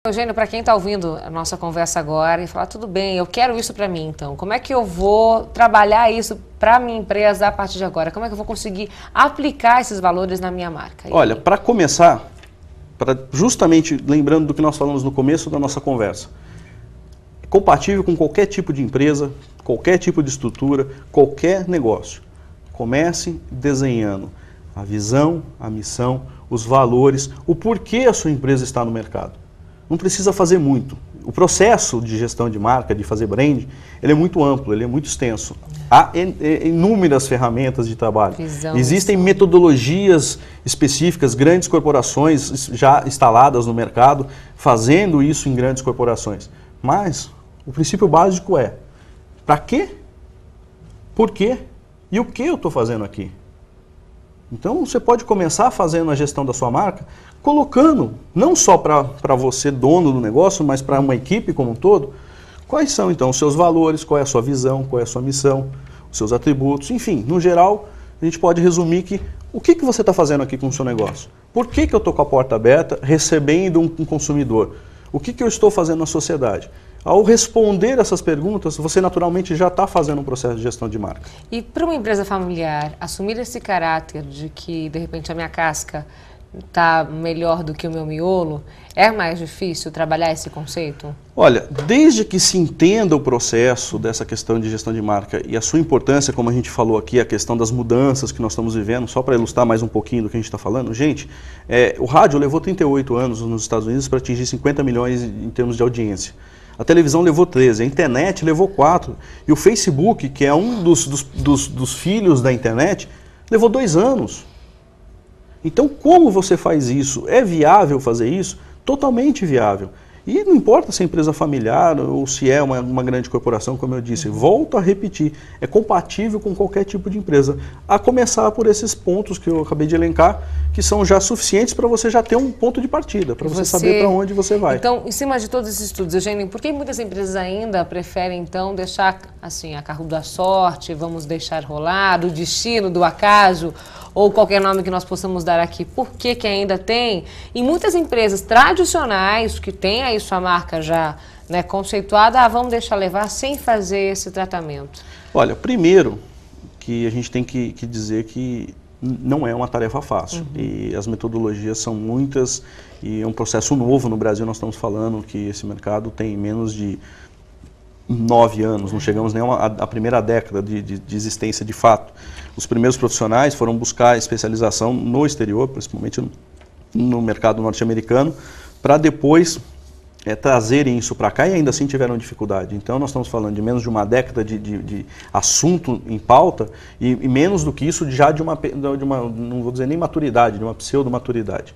Eugênio, para quem está ouvindo a nossa conversa agora e falar, tudo bem, eu quero isso para mim, então, como é que eu vou trabalhar isso para a minha empresa a partir de agora? Como é que eu vou conseguir aplicar esses valores na minha marca? Olha, para começar, justamente lembrando do que nós falamos no começo da nossa conversa, é compatível com qualquer tipo de empresa, qualquer tipo de estrutura, qualquer negócio. Comece desenhando a visão, a missão, os valores, o porquê a sua empresa está no mercado. Não precisa fazer muito. O processo de gestão de marca, de fazer brand, ele é muito amplo, ele é muito extenso. Há inúmeras ferramentas de trabalho. Existem metodologias específicas, grandes corporações já instaladas no mercado, fazendo isso em grandes corporações. Mas o princípio básico é, para quê? Por quê? E o que eu estou fazendo aqui? Então você pode começar fazendo a gestão da sua marca, colocando, não só para você, dono do negócio, mas para uma equipe como um todo, quais são então os seus valores, qual é a sua visão, qual é a sua missão, os seus atributos, enfim, no geral, a gente pode resumir que o que você está fazendo aqui com o seu negócio? Por que eu estou com a porta aberta, recebendo um consumidor? O que eu estou fazendo na sociedade? Ao responder essas perguntas, você naturalmente já está fazendo um processo de gestão de marca. E para uma empresa familiar, assumir esse caráter de que, de repente, a minha casca está melhor do que o meu miolo, é mais difícil trabalhar esse conceito? Olha, desde que se entenda o processo dessa questão de gestão de marca e a sua importância, como a gente falou aqui, a questão das mudanças que nós estamos vivendo, só para ilustrar mais um pouquinho do que a gente está falando, gente, o rádio levou 38 anos nos Estados Unidos para atingir 50 milhões em termos de audiência. A televisão levou 13, a internet levou 4, e o Facebook, que é um dos filhos da internet, levou 2 anos. Então, como você faz isso? É viável fazer isso? Totalmente viável. E não importa se é empresa familiar ou se é uma grande corporação, como eu disse, volto a repetir, é compatível com qualquer tipo de empresa. A começar por esses pontos que eu acabei de elencar, que são já suficientes para você já ter um ponto de partida, para você saber para onde você vai. Então, em cima de todos esses estudos, Eugênio, por que muitas empresas ainda preferem, então, deixar assim, a carro da sorte, vamos deixar rolar, do destino, do acaso, ou qualquer nome que nós possamos dar aqui? Por que ainda tem? E muitas empresas tradicionais, que têm aí sua marca já conceituada, vamos deixar levar sem fazer esse tratamento. Olha, primeiro que a gente tem que dizer que não é uma tarefa fácil, e as metodologias são muitas, e é um processo novo no Brasil. Nós estamos falando que esse mercado tem menos de 9 anos, não chegamos nem à primeira década de existência de fato. Os primeiros profissionais foram buscar especialização no exterior, principalmente no mercado norte-americano, para depois trazerem isso para cá, e ainda assim tiveram dificuldade. Então nós estamos falando de menos de uma década de assunto em pauta, e menos do que isso já de uma, não vou dizer nem maturidade, de uma pseudo-maturidade.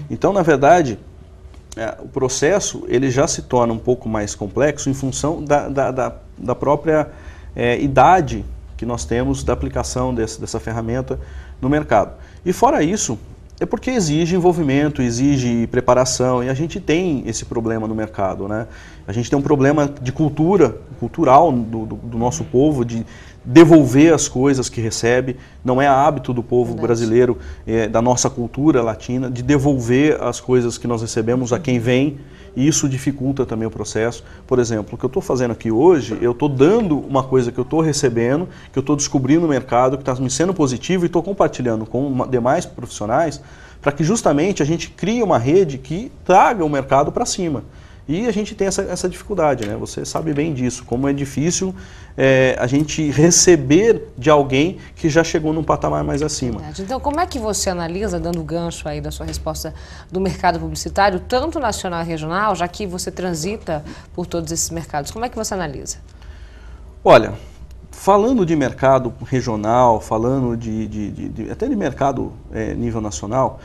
Então, na verdade, o processo ele já se torna um pouco mais complexo em função da própria idade que nós temos da aplicação dessa ferramenta no mercado. E fora isso, é porque exige envolvimento, exige preparação, e a gente tem esse problema no mercado, né? A gente tem um problema de cultural do nosso povo, de devolver as coisas que recebe. Não é hábito do povo brasileiro, da nossa cultura latina, de devolver as coisas que nós recebemos a quem vem, e isso dificulta também o processo. Por exemplo, o que eu estou fazendo aqui hoje, eu estou dando uma coisa que eu estou recebendo, que eu estou descobrindo no mercado, que está me sendo positivo, e estou compartilhando com demais profissionais, para que justamente a gente crie uma rede que traga o mercado para cima. E a gente tem essa dificuldade, né? Você sabe bem disso, como é difícil a gente receber de alguém que já chegou num patamar mais acima. Verdade. Então, como é que você analisa, dando gancho aí da sua resposta, do mercado publicitário, tanto nacional e regional, já que você transita por todos esses mercados, como é que você analisa? Olha, falando de mercado regional, falando até de mercado nível nacional,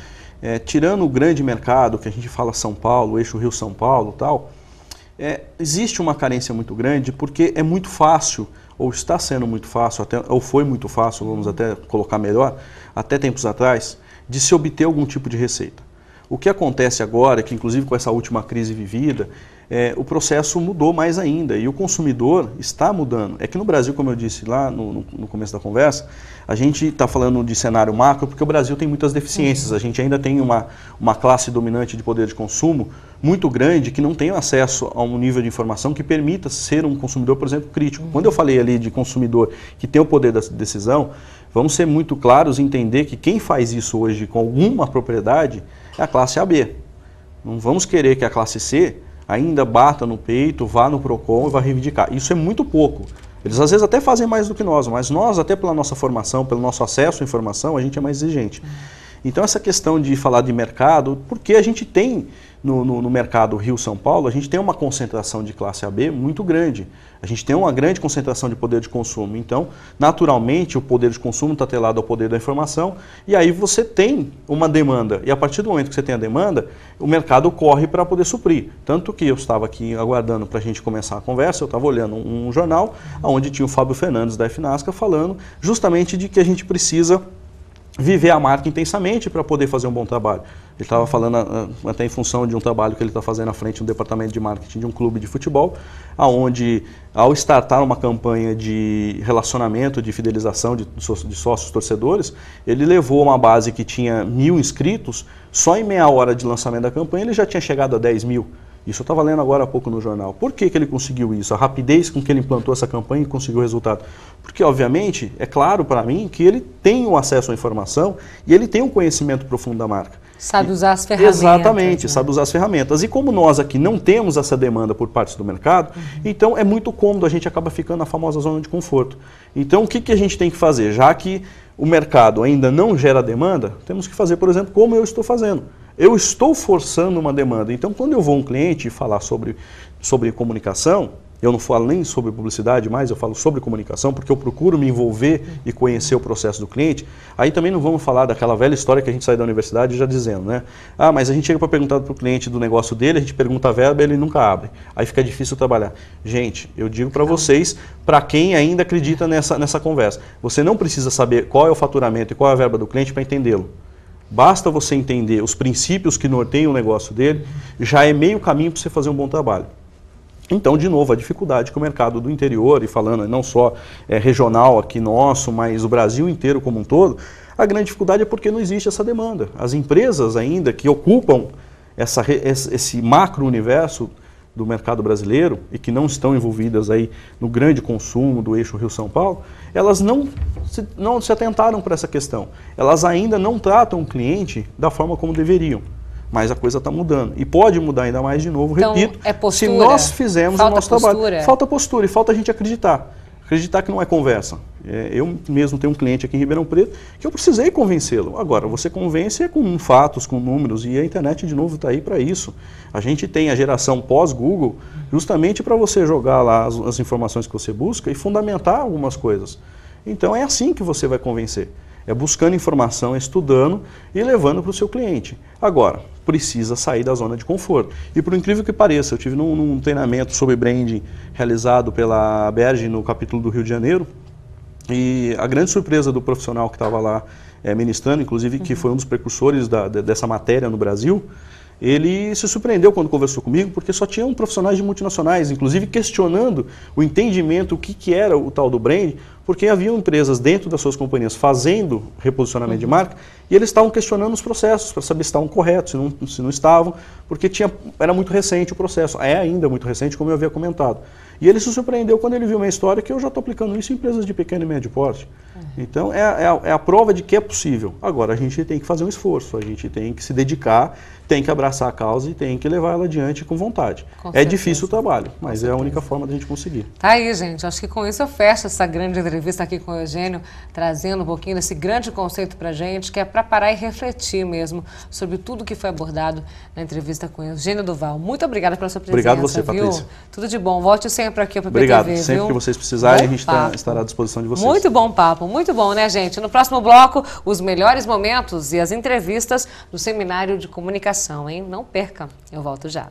tirando o grande mercado, que a gente fala São Paulo, eixo Rio-São Paulo e tal, existe uma carência muito grande, porque é muito fácil, ou está sendo muito fácil, ou foi muito fácil, vamos até colocar melhor, até tempos atrás, de se obter algum tipo de receita. O que acontece agora, que inclusive com essa última crise vivida, o processo mudou mais ainda e o consumidor está mudando. É que no Brasil, como eu disse lá no começo da conversa, a gente está falando de cenário macro porque o Brasil tem muitas deficiências. A gente ainda tem uma classe dominante de poder de consumo muito grande que não tem acesso a um nível de informação que permita ser um consumidor, por exemplo, crítico. Quando eu falei ali de consumidor que tem o poder da decisão, vamos ser muito claros e entender que quem faz isso hoje com alguma propriedade é a classe AB. Não vamos querer que a classe C ainda bata no peito, vá no PROCON e vá reivindicar. Isso é muito pouco. Eles às vezes até fazem mais do que nós, mas nós, até pela nossa formação, pelo nosso acesso à informação, a gente é mais exigente. Então essa questão de falar de mercado, porque a gente tem no mercado Rio-São Paulo, a gente tem uma concentração de classe AB muito grande. A gente tem uma grande concentração de poder de consumo. Então, naturalmente, o poder de consumo está atrelado ao poder da informação e aí você tem uma demanda. E a partir do momento que você tem a demanda, o mercado corre para poder suprir. Tanto que eu estava aqui aguardando para a gente começar a conversa, eu estava olhando um jornal onde tinha o Fábio Fernandes da FNASCA falando justamente de que a gente precisa viver a marca intensamente para poder fazer um bom trabalho. Ele estava falando até em função de um trabalho que ele está fazendo à frente no departamento de marketing de um clube de futebol, onde, ao startar uma campanha de relacionamento, de fidelização de sócios torcedores, ele levou uma base que tinha 1.000 inscritos, só em meia hora de lançamento da campanha ele já tinha chegado a 10.000. Isso eu estava lendo agora há pouco no jornal. Por que ele conseguiu isso? A rapidez com que ele implantou essa campanha e conseguiu o resultado. Porque, obviamente, é claro para mim que ele tem o acesso à informação e ele tem um conhecimento profundo da marca. Sabe usar as ferramentas. Exatamente, né? sabe usar as ferramentas. E como nós aqui não temos essa demanda por parte do mercado, então é muito cômodo, a gente acaba ficando na famosa zona de conforto. Então o que a gente tem que fazer? Já que o mercado ainda não gera demanda, temos que fazer, por exemplo, como eu estou fazendo. Eu estou forçando uma demanda. Então, quando eu vou a um cliente falar sobre comunicação, eu não falo nem sobre publicidade mais, eu falo sobre comunicação, porque eu procuro me envolver e conhecer o processo do cliente. Aí também não vamos falar daquela velha história que a gente sai da universidade já dizendo, né? Ah, mas a gente chega para perguntar para o cliente do negócio dele, a gente pergunta a verba, ele nunca abre. Aí fica difícil trabalhar. Gente, eu digo para vocês, para quem ainda acredita nessa conversa, você não precisa saber qual é o faturamento e qual é a verba do cliente para entendê-lo. Basta você entender os princípios que norteiam o negócio dele, já é meio caminho para você fazer um bom trabalho. Então, de novo, a dificuldade que o mercado do interior, e falando não só regional aqui nosso, mas o Brasil inteiro como um todo, a grande dificuldade é porque não existe essa demanda. As empresas ainda que ocupam esse macro-universo do mercado brasileiro e que não estão envolvidas aí no grande consumo do eixo Rio-São Paulo, elas não se atentaram para essa questão. Elas ainda não tratam o cliente da forma como deveriam. Mas a coisa está mudando. E pode mudar ainda mais de novo, então, repito, se nós fizermos o nosso trabalho. Falta postura e falta a gente acreditar. Acreditar que não é conversa. Eu mesmo tenho um cliente aqui em Ribeirão Preto que eu precisei convencê-lo. Agora, você convence com fatos, com números, e a internet, de novo, está aí para isso. A gente tem a geração pós-Google justamente para você jogar lá as informações que você busca e fundamentar algumas coisas. Então, é assim que você vai convencer. É buscando informação, estudando e levando para o seu cliente. Agora, precisa sair da zona de conforto. E por incrível que pareça, eu tive num treinamento sobre branding realizado pela Berge no capítulo do Rio de Janeiro, e a grande surpresa do profissional que estava lá ministrando, inclusive que foi um dos precursores dessa matéria no Brasil, ele se surpreendeu quando conversou comigo, porque só tinham profissionais de multinacionais, inclusive questionando o entendimento, o que era o tal do brand, porque haviam empresas dentro das suas companhias fazendo reposicionamento de marca, e eles estavam questionando os processos, para saber se estavam corretos, se não estavam, porque era muito recente o processo, é ainda muito recente, como eu havia comentado. E ele se surpreendeu quando ele viu uma história que eu já estou aplicando isso em empresas de pequeno e médio porte. Então, é a prova de que é possível. Agora, a gente tem que fazer um esforço, a gente tem que se dedicar, tem que abraçar a causa e tem que levar ela adiante com vontade. É difícil o trabalho, mas é a única forma de a gente conseguir. Tá aí, gente. Acho que com isso eu fecho essa grande entrevista aqui com o Eugênio, trazendo um pouquinho desse grande conceito pra gente, que é para parar e refletir mesmo sobre tudo que foi abordado na entrevista com o Eugênio Duval. Muito obrigada pela sua presença. Obrigado você, Patrícia. Tudo de bom. Volte sempre aqui para o PTV. Obrigado. Sempre que vocês precisarem, a gente estará à disposição de vocês. Muito bom papo. Muito bom, né, gente? No próximo bloco, os melhores momentos e as entrevistas do Seminário de Comunicação, hein? Não perca. Eu volto já.